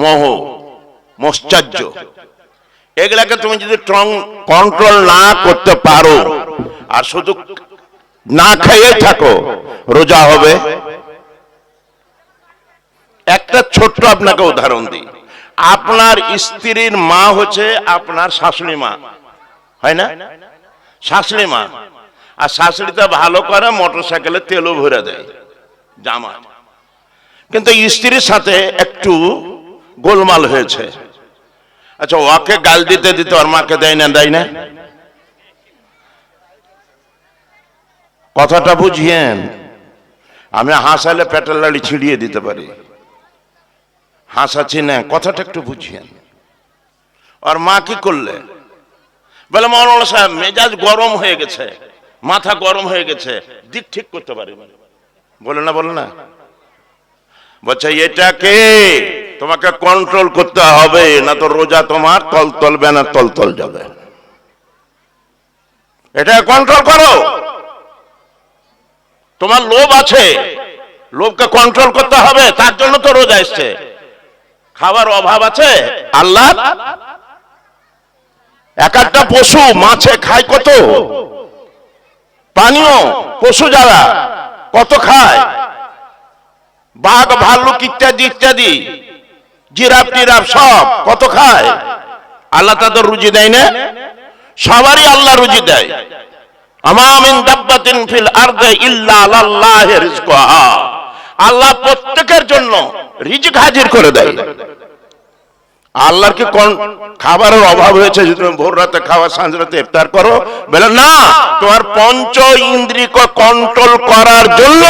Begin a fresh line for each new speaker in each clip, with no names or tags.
মোহ, মোশ্চর্য, এগুলাকে তুমি যদি কন্ট্রোল না করতে পারো আর শুধু না খেয়ে থাকো, রোজা হবে? একটা ছোট্ট আপনাকে উদাহরণ দিই। আপনার স্ত্রীর মা হচ্ছে আপনার শাশুড়ি মা, হয় না? শাশুড়ি মা, আর শাশুড়িটা ভালো করে, মোটরসাইকেলে তেলও ভরে দেয়, জামা। কিন্তু স্ত্রীর সাথে একটু গোলমাল হয়েছে, আচ্ছা ওকে গাল দিতে দিতে ওর মাকে দেয় না, দেয় না? কথাটা বুঝিয়েন। আমি হাসালে পেটের লাড়ি ছিড়িয়ে দিতে পারি, হাসাচ্ছি না, কথাটা একটু বুঝিয়েন। আর মা কি করলে? বলে মৌলানা সাহেব মেজাজ গরম হয়ে গেছে, মাথা গরম হয়ে গেছে, দিক ঠিক করতে পারি। বলে না, বলে না, বলছে এটাকে তোমাকে কন্ট্রোল করতে হবে, না তো রোজা তোমার তল তলবে না, তল তল যাবে। এটা কন্ট্রোল করো। তোমার লোভ আছে, লোভকে কন্ট্রোল করতে হবে, তার জন্য তো রোজা এসছে। খাবার অভাব আছে আল্লাহ। এক একটা পশু মাছে খায় কত, পানীয় পশু যারা কত খায়, বাঘ ভাল্লুক ইত্যাদি ইত্যাদি, জিরাফ টিরাফ সব কত খায়। আল্লাহ তাদের রুজি দেয় না? সবারই আল্লাহ রুজি দেয়। আমা মিন দাব্বাতিন ফিল আরদি ইল্লা আলাল্লাহি রিজকুহা, আল্লাহ প্রত্যেকের জন্য রিজিক হাজির করে দেয়। আল্লাহর কি খাবারের অভাব হয়েছে যে তুমি ভোর রাতে খাওয়া, সাঁঝ রাতে ইফতার করো? বলে না, তোমার পঞ্চ ইন্দ্রিয়কে কন্ট্রোল করার জন্য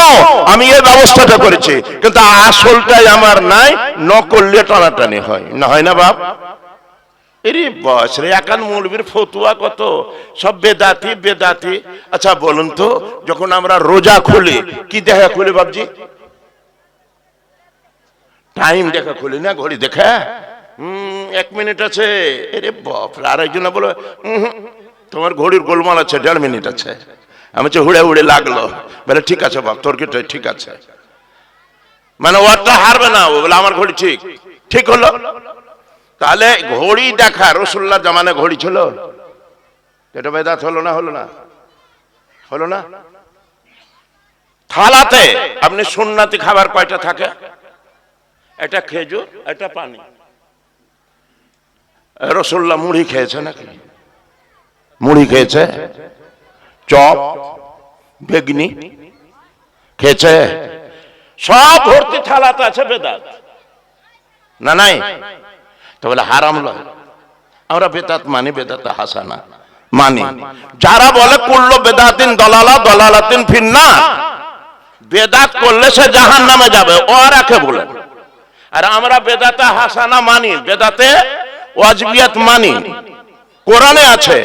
আমি এই ব্যবস্থাটা করেছি, কিন্তু আসলটাই আমার নাই, নকলে টানাটানি হয় না, হয় না বাপ? এরে বস রে, একান মৌলবীর ফতুয়া কত, সব বেদাতি বেদাতি। আচ্ছা বলুন তো, যখন আমরা রোজা খুলি কি দেখা খুলি বাবজি? টাইম দেখা খুলি না, ঘড়ি দেখা। 1 মিনিট আছে। এরে বাপ, আরেকজন বলো তোমার ঘড়ির গোলমাল আছে, 1.5 মিনিট আছে। আমি হুড়ে হুড়ে লাগলো, বলে ঠিক আছে বাপ, তোর কি ঠিক আছে, মানে ওরটা হারবে না, ও বলে আমার ঘড়ি ঠিক, ঠিক হলো। তাহলে ঘড়ি দেখা, রাসূলুল্লাহ জামানে ঘড়ি ছিল, এটা বেদাত হলো না? হলো না? হলো না? থালাতে আপনি সুন্নতি খাবার কয়টা থাকে? এটা খেজুর, এটা পানি। রাসূলুল্লাহ মুড়ি খেয়েছে নাকি? মুড়ি খেয়েছে, চপ বেগনি খেয়েছে, সব ভর্তি থালাতে আছে বেদাত না? নাই তো বলে হারাম লয়। আমরা বেদাত মানি, বেদাত হাসানা মানি। যারা বলে কুল্লু বেদাতিন দলালা দলালাতিন ফিন্নার, বেদাত করলে সে জাহান্নামে যাবে, ওরা কে বলে? আর আমরা বেদাতে হাসানা মানি, বেদাতে ওয়াজিবিয়াত মানি, কোরআনে আছে।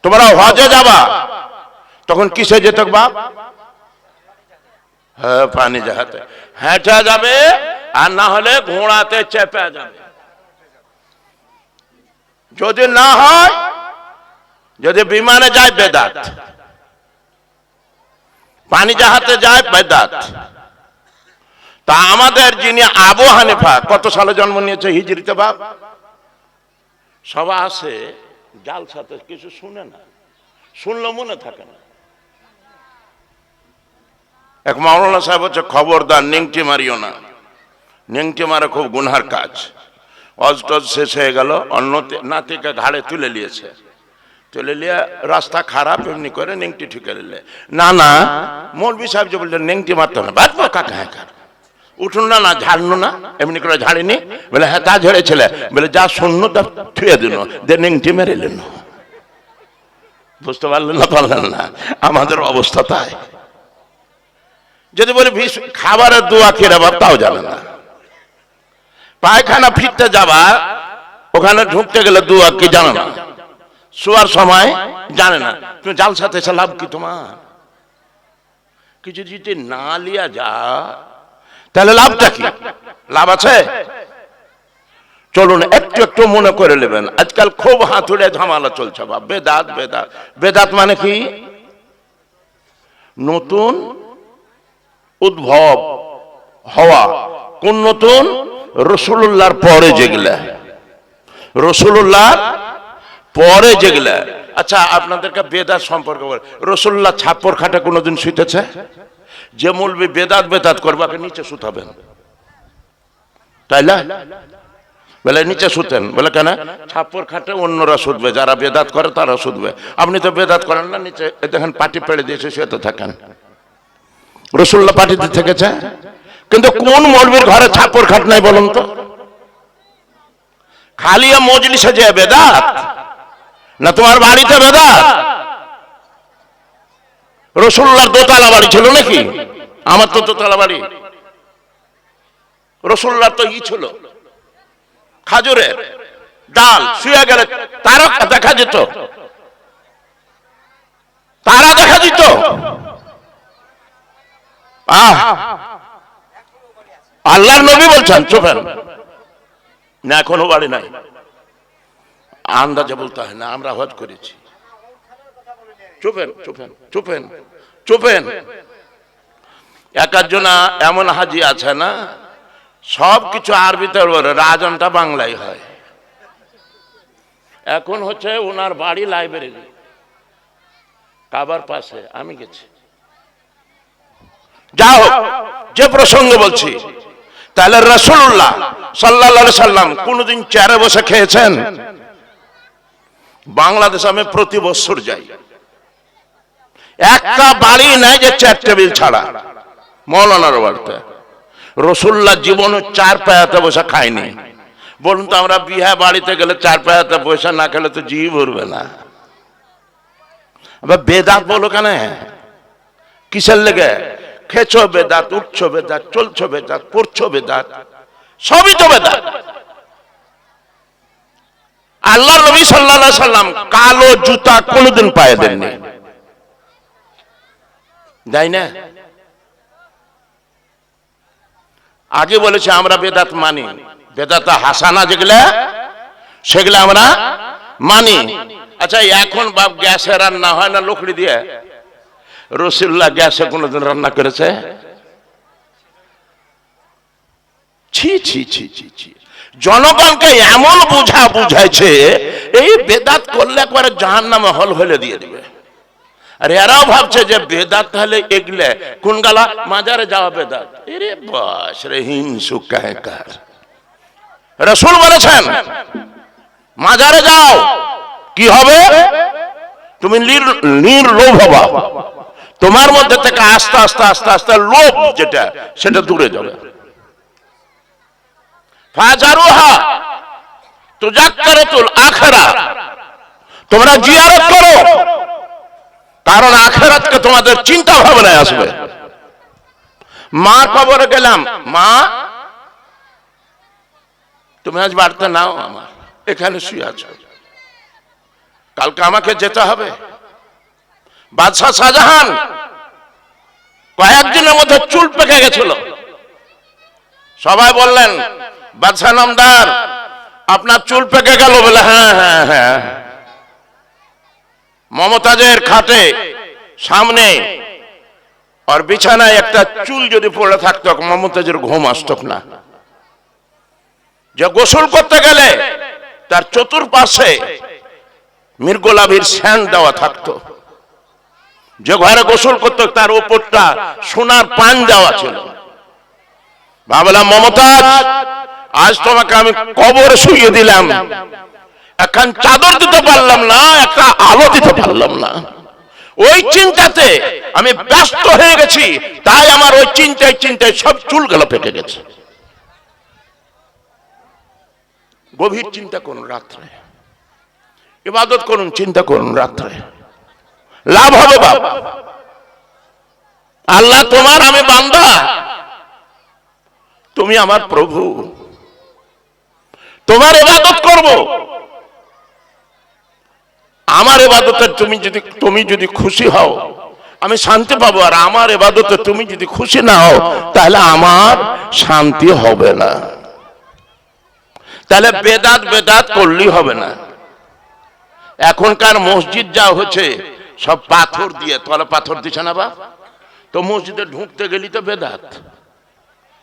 তোমরা হজে যাবা, তখন কিসে যেতে বাপ? হ্যাঁ, পানি জাহাজে হেঁটে যাবে, আর না হলে ঘোড়াতে চেপে যাবে। যদি না হয়, যদি বিমানে যায় বেদাত, পানি জাহাজে যায় বেদাত। তা আমাদের যিনি আবু হানিফা, কত সালে জন্ম নিয়েছে হিজরিতে বাপ? সবাই আসে জাল সাথে, কিছু শুনে না, শুনলে মনে থাকে না। এক মাওলানা সাহেব হচ্ছে, খবরদার নিংটি মারিও না, নিংটি মারা খুব গুনহার কাজ। অজটজ শেষ হয়ে গেল, অন্য নাতিকে ঘাড়ে তুলে নিয়েছে, তুলে নিয়ে রাস্তা খারাপ, এমনি করে নিংটি ঠুকে নিলে। না না, মৌলভী সাহেব যে বললেন নিংটি মারতে না, বাদ কাকা, হ্যাঁ উঠুন না, না ঝাড়নো না, এমনি করে ঝাড়িনি। বলে হ্যাঁ তা ঝেড়েছিল। বলে যা শূন্য তা থুয়ে দিল, দিয়ে নিংটি মেরে নিল। বুঝতে পারলেন না? পারলেন না? আমাদের অবস্থা তাই। যদি বলি খাবারের দোয়া খেয়ে বাপ, তাও জানে না। পায়খানা ফিরতে যাবা, ওখানে ঢুকতে গেলে দোয়া কি জানে না। শোয়ার সময় জানে না। তুমি জাল সাথে এসে লাভ কি তোমার? কিছু যদি না লিয়া যা, তাহলে লাভটা কি? লাভ আছে? চলুন একটু একটু মনে করে নেবেন। আজকাল খুব হাতুড়ে ঝামেলা চলছে বাপ, বেদাত বেদাত। বেদাত মানে কি? নতুন উদ্ভব হওয়া। কোন নতুন? রসুল্লাহর পরে যেগুলা, রসুল্লাহর পরে যেগুলা। আচ্ছা আপনাদেরকে বেদাত সম্পর্কে বল, রসুল্লাহ ছাপ্পর খাটে কোনোদিন শুইতেছে? যে মৌলবি বেদাত বেদাত করবে নিচে শুতাবেন, তাই না? বলে নিচে শুতেন, বলে কেন? ছাপ্পর খাটে অন্যরা শুধবে, যারা বেদাত করে তারা শুধবে। আপনি তো বেদাত করেন না, নিচে দেখেন পাটি পেড়ে দিয়েছে, শুয়ে থাকেন। রসুল্লাহ পাটিতে থেকেছে, কিন্তু কোন মৌলবীর ঘরে ছাপ্পর খাট নাই বলুন তো? খালি মজলিসে যে বেদাত, না তোমার বাড়িতে বেদাত? রসুল্লাহর দোতলা বাড়ি ছিল নাকি? আমার তো দোতলা বাড়ি। রসুল্লাহর তো ই ছিল খাজুরের ডাল, শুয়ে গেলে তারা দেখা যেত, তারা দেখা যেত। আল্লাহর নবী বলছেন চুপেন না, এখনো বাড়ি নাই। আন্দাজে বলতে হয় না, আমরা হজ করেছি। চুপেন চুপেন চুপেন চুপেন। একজনা এমন হাজি আছে না, সবকিছু আরবিতে বলে, রাজনটা বাংলায় হয়। এখন হচ্ছে ওনার বাড়ি লাইব্রেরি, কাবার পাশে, আমি গেছি। যাও, যে প্রসঙ্গে বলছি, তাহলে রাসূলুল্লাহ সাল্লাল্লাহু আলাইহি সাল্লাম কোনদিন চেয়ারে বসে খেয়েছেন? বাংলাদেশ আমি প্রতি বছর যাই, একটা বাড়ি নাই যে চেয়ার টেবিল ছাড়া। মৌলানার বাড়িতে রাসূলুল্লাহ জীবনে চার পায়াতে বসে খায়নি। বলুন তো, আমরা বিয়ে বাড়িতে গেলে চার পায়াতে বসে না খেলে তো জি ভরবে না। আবার বেদাত বলো কেন? কিসের লেগে? খেছো বেদাত, উঠছো বেদাত, চলছো বেদাত, পড়ছো বেদাত, সবই তো বেদাত। আল্লাহ নবী সাল্লাল্লাহু আলাইহি সাল্লাম কালো জুতা কোনোদিন পায়ে দেননি, তাই না? আগে বলেছে আমরা বেদাত মানি, বেদাত হাসানা যেগুলা সেগুলা আমরা মানি। আচ্ছা এখন বাপ গ্যাসে রান্না হয় না লকড়ি দিয়ে? রাসূলুল্লাহ গ্যাসে কোনোদিন রান্না করেছে? ছি ছি ছি ছি ছি। জনগণকে এমন বুঝাইছে, এই বেদাত করলে একবারে জাহান্নামে হল হলে দিয়ে দিবে। আর এরাও ভাবছে যে বেদাত হলে এগলে কোন গালা মাজারে যাওয়া বেদাত। এরে বাস রে, হিংসু কায়কার। রাসূল বলেছেন মাজারে যাও, কি হবে? তুমি নির্লোভ হবা, তোমার মধ্যে থেকে আস্তে আস্তে আস্তে আস্তে লোভ যেটা সেটা দূরে যাবে। ফাজারুহা তুজাক্কারাতুল আখিরা, তোমরা জিয়ারত করো, কারণ আখিরাতকে তোমাদের চিন্তা ভাবনায় আসবে। মা কবরে গেলাম, মা তুমি আজ বাড়িতে নাও, আমার এখানে শুয়ে আছো, কালকে আমাকে যেতে হবে। বাদশাহ শাহজাহান কয়েকদিনের মধ্যে চুল পেকে গেছিল। সবাই বললেন বাদশাহ নামদার আপনার চুল পেকে গেল? বলে হ্যাঁ হ্যাঁ হ্যাঁ। মমতাজের খাটে সামনে আর বিছানায় একটা চুল যদি পড়ে থাকতো, মমতাজের ঘুম আসতো না। যে গোসল করতে গেলে তার চতুর্পাশে মৃগলাভির স্যান্ড দেওয়া থাকতো। যে ঘরে গোসল করতো তার উপরটা সোনার পান দেওয়া ছিল। ভাবলাম মমতাজ, আজ তোমাকে আমি কবরে শুইয়ে দিলাম, এখন চাদর দিতে পারলাম না, একটা আলো দিতে পারলাম না। ওই চিন্তাতে আমি ব্যস্ত হয়ে গেছি, তাই আমার ওই চিন্তায় চিন্তায় সব চুলগুলো পেকে গেছে। গভীর চিন্তা করুন রাত্রে, ইবাদত করুন, চিন্তা করুন রাত্রে, লাভ হবে বাবা। আল্লাহ তোমার, আমি বান্দা, তুমি আমার প্রভু, তোমার ইবাদত করব। আমার ইবাদতে তুমি যদি খুশি হও আমি শান্তি পাবো, আর আমার ইবাদতে তুমি যদি খুশি না হও তাহলে আমার শান্তি হবে না। তাহলে বেদাত বেদাত করলেই হবে না। এখনকার মসজিদ যা হচ্ছে সব পাথর দিয়ে, তলে পাথর দিছে না বা, তো মসজিদে ঢুকতে গেলি তো বেদাত,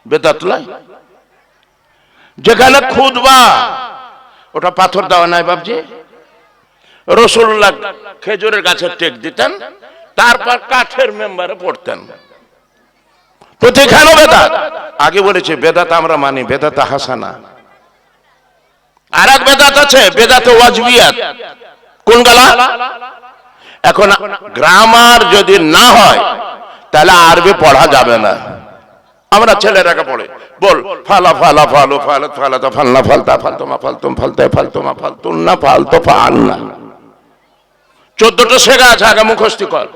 বেদাত লাই। যেখানে খুদবা ওটা পাথর দেওয়া নাই বাবজি, রাসূলুল্লাহ খেজুরের গাছে টেক দিতেন, তারপর কাঠের মেম্বারে পড়তেন। প্রতিখানে বেদাত। আগে বলেছে বেদাত আমরা মানি, বেদাত হাসানা। আর এক বেদাত আছে বেদাত ওয়াজবিয়াত। কোন গালা? এখন গ্রামার যদি না হয় তাহলে আরবি পড়া যাবে না। আমরা ছেলেরাকে পড়ে বল ফালা ফালা ফালো ফালা ফালাতা ফালনা ফালতা ফালতমা ফালতুম ফালতে ফালতমা ফালতুন না ফালতো ফাল না। 14টা শেখা আছে, আগে মুখস্থ কর।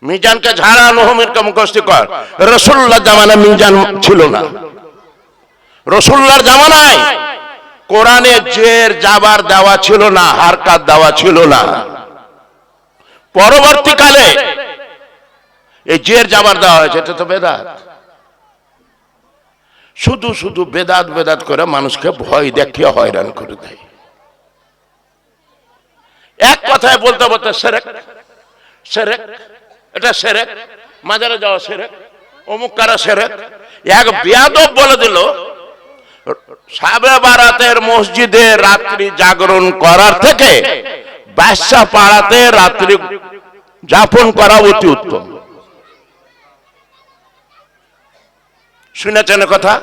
মিজানকে ঝাড়া নহমিরকে মুখস্থ কর। রাসূলুল্লাহ জামানায় মিজান ছিল না। রাসূলুল্লাহর জামানায় কোরআনে জের জাবার দেওয়া ছিল না, হারকাত দেওয়া ছিল না। পরবর্তীকালে এই জের জাবার দেওয়া হয়েছে, এটা তো বেদাত। শুধু শুধু বেদাত বেদাত করে মানুষকে ভয় দেখিয়ে হয়রান করে দেয়। এক কথায় বলতে বলতে শিরক শিরক, এটা শিরক, মাজারে যাওয়া শিরক, অমুক করা শিরক। এক বেয়াদব বলে দিল শাবে বারাতের মসজিদে রাত্রি জাগরণ করার থেকে বাদশা পাড়াতে রাত্রি যাপন করা অতি উত্তম। শুনেছেন কথা?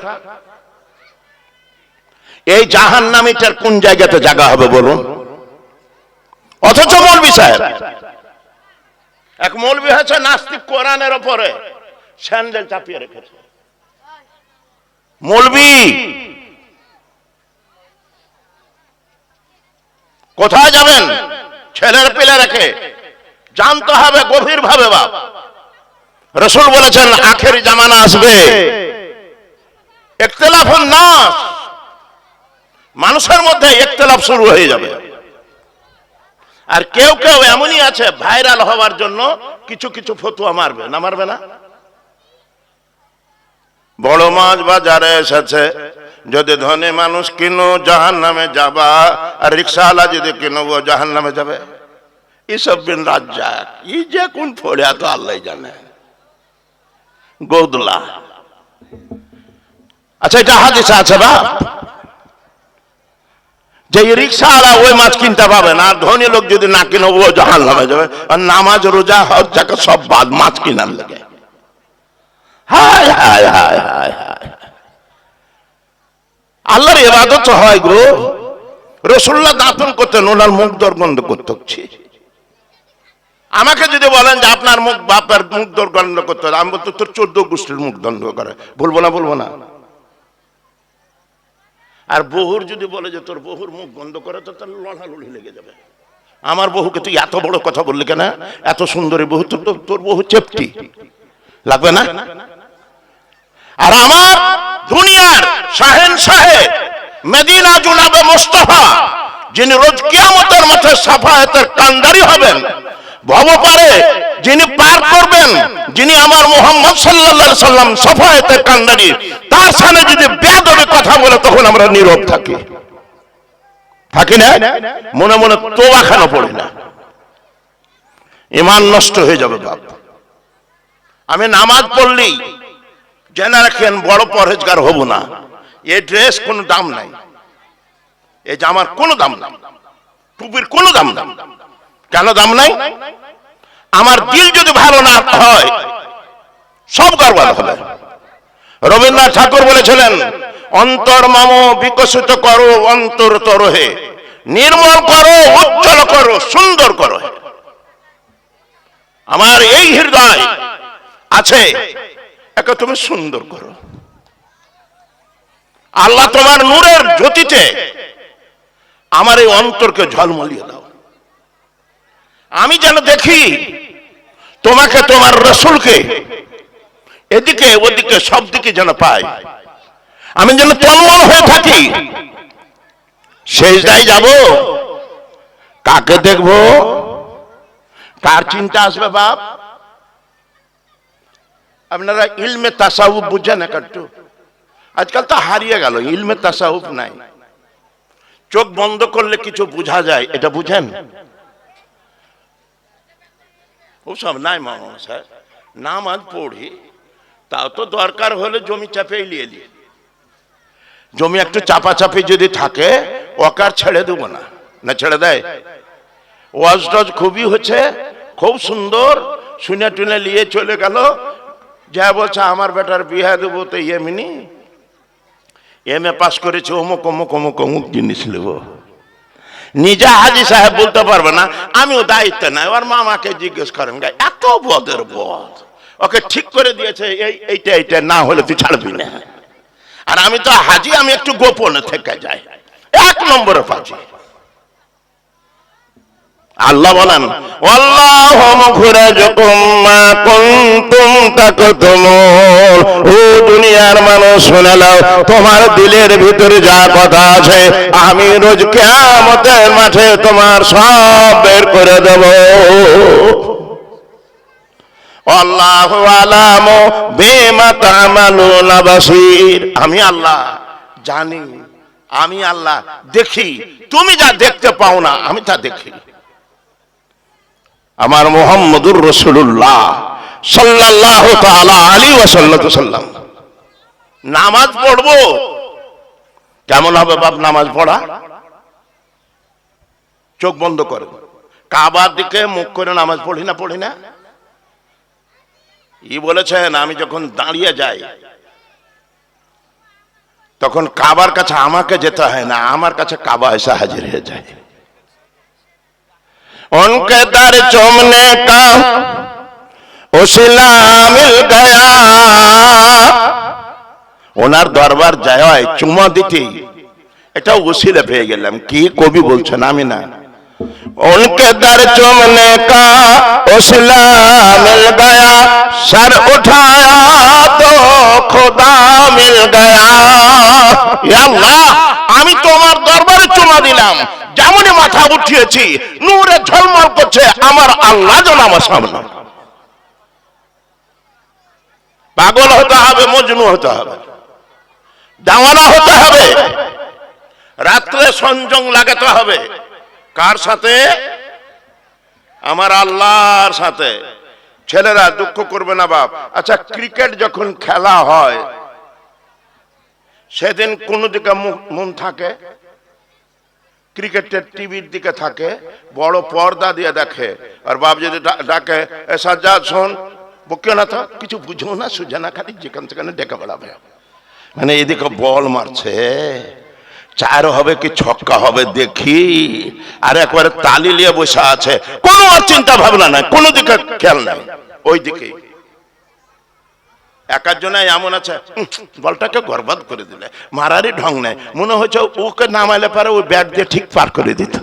এই জাহান্নামীটার কোন জায়গাতে জায়গা হবে বলুন? অথচ মৌলভী সাহেব, এক মৌলভী হচ্ছে নাস্তিক, কোরআনের উপরে স্যান্ডেল চাপিয়ে রেখেছে। মৌলভী কোথায় যাবেন? ছেলের পেলে রেখে জানতে হবে গভীর ভাবে। বাপ রাসূল বলেছেন আখেরি জামানা আসবে, ইখতিলাফুন নাস, মানুষের মধ্যে ইখতিলাফ শুরু হয়ে যাবে। আর কেউ কেউ এমনই আছে ভাইরাল হওয়ার জন্য কিছু কিছু ফতোয়া মারবে না, মারবে না। বড় মাছ বাজারে এসেছে, যদি ধনী মানুষ কিনো জাহান্নামে যাবা, আর রিক্সাওয়ালা যদি কিনো ও জাহান্নামে যাবে। এসব বিন রাজ্জাক ই যে কোন ফড়িয়া তো আল্লাহ জানে। গৌদলা। আচ্ছা এটা হাদিসে আছে বাপ, যে রিক্সাওয়ালা ওই মাছ কিনতে পাবে না, আর ধনী লোক যদি না কিনো ও জাহান্নামে যাবে। আর নামাজ রোজা হজ জাকাত সব বাদ, মাছ কিনার লাগে। হায় হায় হায় হায় হায়, আল্লাহর ইবাদত হয় গো। রাসূলুল্লাহ দাফন করতেন, ওনার মুখ দুর্গন্ধ করতে। আমাকে যদি বলেন যে আপনার মুখ বাপের মুখ দুর্গন্ধ করতে, আমি বলতো তোর 14 গোষ্ঠীর মুখ দুর্গন্ধ করে। বলবো না, বলবো না। আর বহুর যদি বলে যে তোর বহুর মুখ গন্ধ করে, তো তার লড়ালড়ি লেগে যাবে। আমার বহুকে তুই এত বড় কথা বললি কেন? এত সুন্দরী বহু, তোর বহু চেপটি লাগবে না? আর আমার দুনিয়ার শাহেনশাহে মদিনা জনাবে মুস্তাফা, যিনি রোজ কিয়ামতের মাঠে শাফায়াতের কান্ডারি হবেন, ভবপারে যিনি পার করবেন, যিনি আমার মুহাম্মদ সাল্লাল্লাহু আলাইহি সাল্লাম শাফায়াতের কান্ডারি, তার সামনে যদি বেয়াদবি কথা বলে তখন আমরা নীরব থাকি, থাকি না? মনে মনে তোবা কেন পড়ি না? ঈমান নষ্ট হয়ে যাবে বাপ। আমি নামাজ পড়লেই জেনে রাখেন বড় পরহেজগার হব না। এই ড্রেস কোনো দাম নাই, এই জামার কোনো দাম নাই, টুপির কোনো দাম নাই। কেন দাম নাই? আমার দিল যদি ভালো না হয় সব গড়বড় হবে। রবীন্দ্রনাথ ঠাকুর বলেছিলেন, অন্তর মাম বিকশিত করো অন্তর তরহে, নির্মল করো, উজ্জ্বল করো, সুন্দর করো। আমার এই হৃদয় আছে, একে তুমি সুন্দর করো। আল্লাহ তোমার নূরের জ্যোতিতে আমার এই অন্তরকে ঝলমলিয়ে দাও। আমি যেন দেখি তোমাকে, তোমার রাসূলকে, এদিকে ওদিকে সব দিকে যেন পাই। আমি যেন তন্ময় হয়ে থাকি। সেজদায় যাব, কাকে দেখবো? কার চিন্তা আসবে বাপ? আপনারা ইলমে তাসাউফ বুঝেন একটু? আজকাল তো হারিয়ে গেল, ইলমে তাসাউফ নাই। চোখ বন্ধ করলে কিছু বোঝা যায়, এটা বুঝেন? ওসব নাই মামা সাহেব। নামাজ পড়ি, তাও তো দরকার হলে জমি চাপে নিয়ে নিয়ে। জমি একটু চাপাচাপি যদি থাকে ওকার ছেড়ে দেবো না, না ছেড়ে দেয়? ওয়াজ টজ খুবই হচ্ছে, খুব সুন্দর, শুনে টুনে নিয়ে চলে গেল। যা বলছে আমার বেটার বিয়ে দেবো, তো এমনি এম এ পাস করেছে, অমুক অমুক অমুক অমুক জিনিস নেব। নিজে হাজি সাহেব বলতে পারবে না, আমিও দায়িত্ব নাই। ওর মামাকে জিজ্ঞেস করেন, এত বদের বদ, ওকে ঠিক করে দিয়েছে এইটা এইটা না হলে তুই ছাড়বি না। আর আমি তো হাজি, আমি একটু গোপনে থেকে যাই, 1 নম্বরে ফাঁজি। আল্লাহ বলেন, আল্লাহু মুখরাজুকুম মা কুনতুম তাকতুমুন। ও দুনিয়ার মানুষ শুনে নাও, তোমার দিলের ভিতরে যা কথা আছে আমি রোজ কিয়ামতের মাঠে তোমার সব বের করে দেব। আল্লাহু আলামু বিমা তা'মালুনা বাসীর। আমি আল্লাহ জানি, আমি আল্লাহ দেখি, তুমি যা দেখতে পাও না আমি তা দেখি। আমার মুহাম্মদুর রাসূলুল্লাহ সাল্লাল্লাহু তাআলা আলাইহি ওয়াসাল্লাম নামাজ পড়বো, কেমন হবে বাপ নামাজ পড়া? চোখ বন্ধ করে কাবার দিকে মুখ করে নামাজ পড়ি না? ই বলেছেন, আমি যখন দাঁড়িয়ে যাই তখন কাবার কাছে আমাকে যেতে হয় না, আমার কাছে কাবা এসে হাজির হয়ে যায়। उनके दर चूमने का उसिला मिल गया। ওনার দরবার যায় চুমা দিতে, এটা উসিলা পেয়ে গেলাম। কি কবি বলছেন, আমি না। उनके दर चूमने का उसिला मिल गया, सर उठाया तो खुदा मिल गया। या अल्लाह, আমি তোমার দরবারে চুমা দিলাম, যেমনই মাথা উঠিয়েছি নূরে ঝলমল করছে, আমার আল্লাহ যেন আমার সামনে। পাগল হতে হবে, মজনু হতে হবে, দেওয়ানা হতে হবে, রাত্রে সংযম লাগাতে হবে। কার সাথে? আমার আল্লাহর সাথে। ছেলেরা দুঃখ করবে না বাপ। আচ্ছা, ক্রিকেট যখন খেলা হয় সেদিন কোন দিকে মন থাকে? ক্রিকেটের টিভির দিকে থাকে, বড় পর্দা দিয়ে দেখে। আর বাপ যদি ডাকে, সাজ্জাদ শোন, বকিও না তো, কিছু বুঝো না সুঝে না, খালি যেখান সেখানে ডেকে বেড়াবে। মানে এদিকে বল মারছে, 4 হবে কি ছক্কা হবে দেখি, আর একবারে তালি নিয়ে বসে আছে, কোনো আর চিন্তা ভাবনা নাই, কোনো দিকে খেয়াল নাই, ওই দিকেই। একার জন্য এমন আছে, বলটাকে বরবাদ করে দিলে, মারারই ঢং নেই, মনে হচ্ছে ওকে নামাইলে পারে ওই ব্যাট দিয়ে ঠিক পার করে দিত।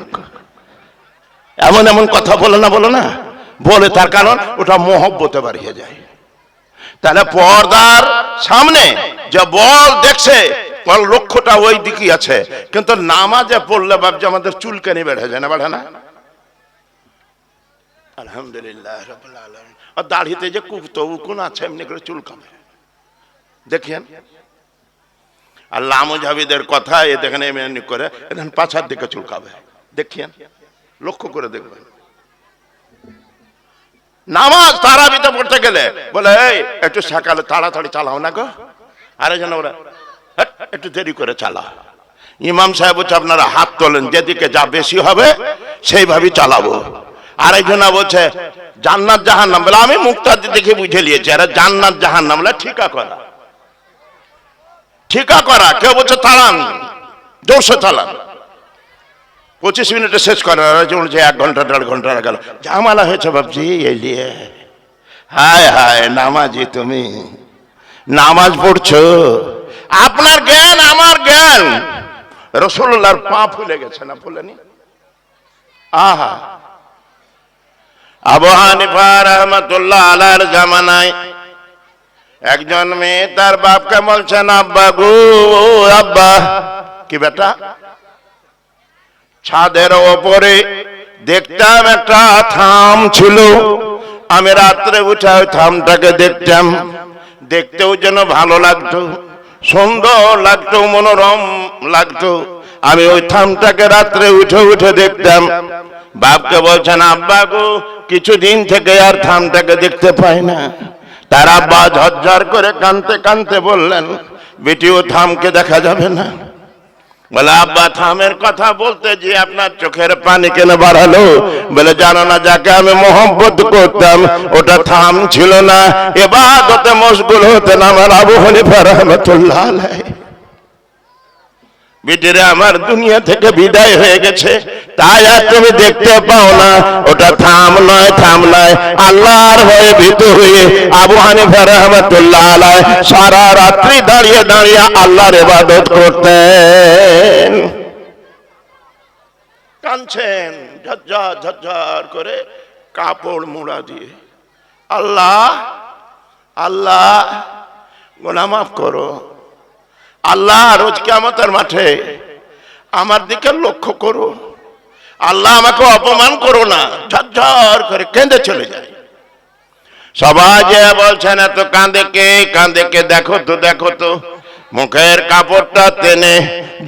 এমন এমন কথা বলে না বলে, তার কারণ ওটা মহব্বতে বাড়িয়ে যায়। তাহলে পর্দার সামনে যে বল দেখছে, বল লক্ষ্যটা ওই দিকেই আছে, কিন্তু নামাজে পড়লে ভাবছে আমাদের চুলকানি বেড়ে যায় না, বাড়ে না? আলহামদুলিল্লাহ রাব্বিল আলামিন। আর দাড়িতে যে কুফতো উকুন আছে, এমনি করে চুলকাবে, দেখেন। আর লামুজাবিদের কথা এ দেখেন, এমনি করে এখানে পাছার দিকে চুলকাবে, দেখেন, লক্ষ্য করে দেখবেন। নামাজ তারাবিতে পড়তে গেলে বলে, এই একটু সকালে তাড়াতাড়ি চালাও না গো, আরে যেন ওরা একটু দেরি করে চালা। ইমাম সাহেব বলছে, আপনারা হাত তোলেন, যেদিকে যা বেশি হবে সেইভাবেই চালাবো। আরেকজনা বলছে জান্নাত জাহান্নাম, বলে আমি মুক্তাদি দেখে বুঝে নিয়েছি, আরে জান্নাত জাহান্নাম বলে ঠিকা করা। কেউ বলছে তাড়ান, জোরসে চালান, 25 মিনিটে শেষ করে, 1 ঘন্টা 1.5 ঘন্টা গেল, ঝামেলা হয়েছে ভাবছি। এলিয়ে হায় হায়, নামাজি তুমি নামাজ পড়ছো, আপনার জ্ঞান আমার জ্ঞান। রাসূলুল্লাহর পা ফুলে গেছে না, ফুলেনি? আহা, আবু হানিফা রাহমাতুল্লাহ আলাইহির জামানায় একজন মেয়ে তার বাপকে বলছেন, আব্বা গো আব্বা। কি বেটা? ছাদের ওপরে দেখতাম একটা থাম ছিল, আমি রাত্রে উঠে ওই থামটাকে দেখতাম, দেখতেও যেন ভালো লাগতো, সুন্দর লাগতো, মনোরম লাগতো। আমি ওই থামটাকে রাত্রে উঠে দেখতাম। বাপকে বলছেন, আব্বা গো কিছুদিন থেকে আর থামটাকে দেখতে পাই না। তার আব্বা ঝরঝর করে কাঁদতে বললেন, বেটিও থামকে দেখা যাবে না। বলে আব্বা থামের কথা বলতে যে আপনার চোখের পানি কেন বাড়ালো? বলে জানো না, যাকে আমি মোহাম্মত করতাম ওটা থাম ছিল না, ইবাদতে মশগুল হতেন আমার আবু হানিফা রাহমাতুল্লাহ আলাইহি। বেটিরা আমার দুনিয়া থেকে বিদায় হয়ে গেছে, তাই আর তুমি দেখতে পাও না। ওটা থাম নয়, থাম নয়। আল্লাহর ভয়ে ভীত হয়ে আবু হানিফা রাহমাতুল্লাহ আলাইহি সারা রাত্রি দাঁড়িয়ে দাঁড়িয়ে আল্লাহর ইবাদত করতেন। কাঁদছেন ঝরঝর ঝরঝর করে কাপড় মুড়া দিয়ে, আল্লাহ আল্লাহ গুনাহ মাফ করো, আল্লাহ রোজ কিয়ামতের মাঠে আমার দিকে লক্ষ্য করো, আল্লাহ আমাকে অপমান করো না। ঝরঝর করে কেঁদে চলে যায়। সবাই যে বলছেন এত কাঁদে কে, কাঁদে কে, দেখো তো দেখো তো। মুখের কাপড়টা টেনে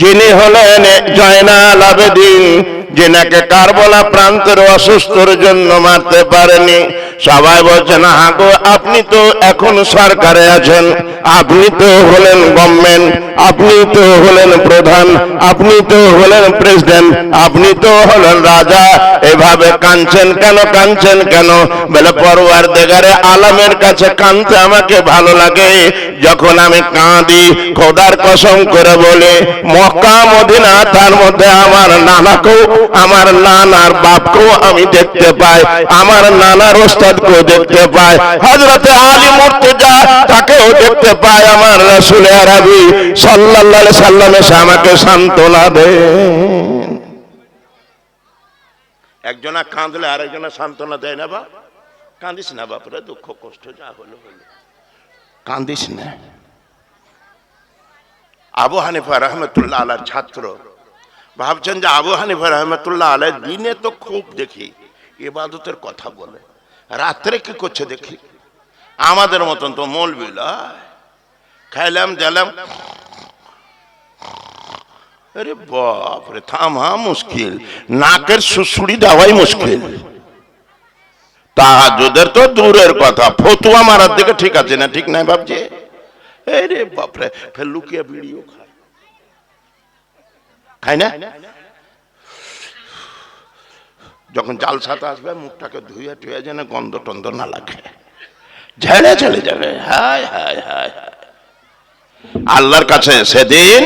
যিনি হলেন জয়নাল আবেদিন, যিনাকে কারবালা প্রান্তের অসুস্থর জন্য মারতে পারেনি। সবাই বলছেন হাগো আপনি তো এখন সরকারে আছেন, আপনি তো হলেন গভর্নমেন্ট, আপনি তো হলেন প্রধান, আপনি তো হলেন প্রেসিডেন্ট, আপনি তো হলেন রাজা, এভাবে কাঁদছেন কেন, কাঁদছেন কেন? বলে পরওয়ারদিগারে আলমের কাছে কাঁদতে আমাকে ভালো লাগে। যখন আমি কাঁদি খোদার কসম করে বলে মক্কা মদিনা, তার মধ্যে আমার নানাকেও, আমার নানার বাপকেও আমি দেখতে পাই, আমার নানার ওস্তাদকেও দেখতে পাই, হযরতে আলী মুর্তজা তাকেও দেখতে পাই, আমার রাসূল আরবি সাল্লাল্লাহু আলাইহি সাল্লাম এসে আমাকে সান্ত্বনা দেন। একজনা কাঁদলে আরেকজনা সান্ত্বনা দেয় না? বাপ কাঁদিস না, বাপরে দুঃখ কষ্ট যা হলো হলো, কাঁদিস না। আবু হানিফা রাহমাতুল্লাহ আলাইহির ছাত্র ভাবছেন যে আবু হানিফা রাহমাতুল্লাহ আলাইহি দিনে তো খুব দেখি ইবাদতের কথা বলে, রাত্রে কি করছে দেখি। আমাদের মতন তো মৌলবি লয়, খাইলাম দিলাম, আরে বাপ রে, থামা মুশকিল, নাকের সুসুড়ি দেওয়াই মুশকিল। তাহাজ্জুদের তো দূরের কথা, ফতুয়া মারার দিকে ঠিক আছে না, ঠিক নাই ভাবছে। আরে বাপ রে, ফের লুকিয়ে ভিডিও খায় না? যখন জালসাতে আসবে মুখটাকে ধুয়ে টুয়ে যেন গন্ধ টন্ধ না লাগে, ঝেড়ে চলে যাবে। হায় হায় হায়, আল্লাহর কাছে সেদিন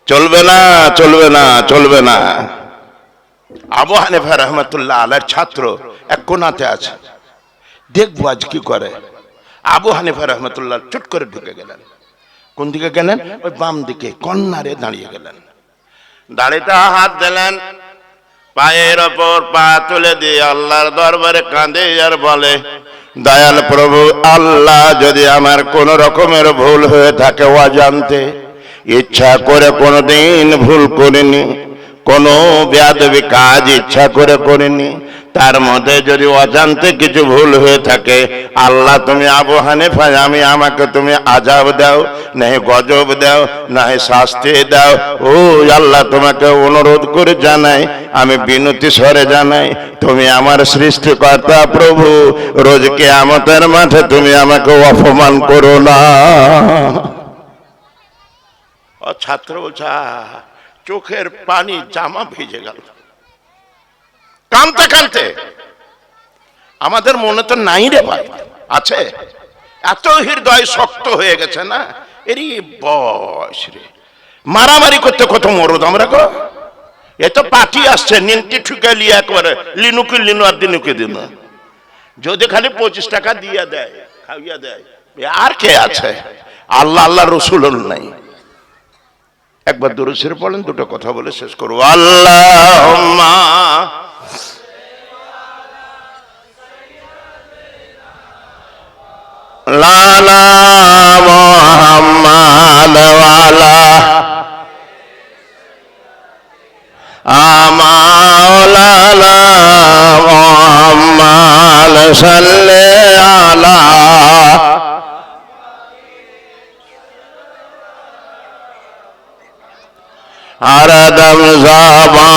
চলবে না, চলবে না, চলবে না। আবু হানিফা রাহমাতুল্লাহ আলাইহির ছাত্র এক কোণাতে আছে, দেখবো আজ কি করে। আবু হানিফা রাহমাতুল্লাহ চুট করে ঢুকে গেলেন। কোন দিকে গেলেন? ওই বাম দিকে কর্নারে দাঁড়িয়ে গেলেন। দাড়িতে হাত দিলেন, পায়ের ওপর পা তুলে দিয়ে আল্লাহর দরবারে কাঁদে আর বলে, দয়াল প্রভু আল্লাহ, যদি আমার কোন রকমের ভুল হয়ে থাকে অজান্তে, ইচ্ছা করে কোনোদিন ভুল করিনি, কোনো বেয়াদবি কাজ ইচ্ছা করে করিনি, তার মধ্যে যদি অজান্তে কিছু ভুল হয়ে থাকে, আল্লাহ তুমি আবু হানিফা, আমাকে তুমি আযাব দাও, নাই গজব দাও, নাই শাস্তি দাও। ও আল্লাহ, তোমাকে অনুরোধ করে জানাই, আমি বিনতি স্বরে জানাই, তুমি আমার সৃষ্টিকর্তা প্রভু, রোজ কিয়ামতের মাঠে তুমি আমাকে অপমান করো না। ও ছাত্র বলছে চোখের পানি জামা ভিজে গেল, কাঁদতে কাঁদতে। আমাদের মনে তো নাই রে ভাই, আছে? এত হৃদয় শক্ত হয়ে গেছে না, এরই বয়স রে, মারামারি করতে কত মরদ আমরা গো। এ তো পার্টি আসছে, নিনটি ঠুকে লিয়ে একবারে লিনুকে লিনু আর দিনুকে দিন, যদি খালি 25 টাকা দিয়ে দেয়, খাইয়া দেয়, আর কে আছে? আল্লাহ আল্লাহ রসুল নাই। একবার দুরূদ শরীফ পড়েন, দুটো কথা বলে শেষ করব। আল্লাহুম্মা লালা মুহাম্মাদ ওয়ালা আমাওলানা মুহাম্মাদ সাল্লি আলা আরাদাম জাবা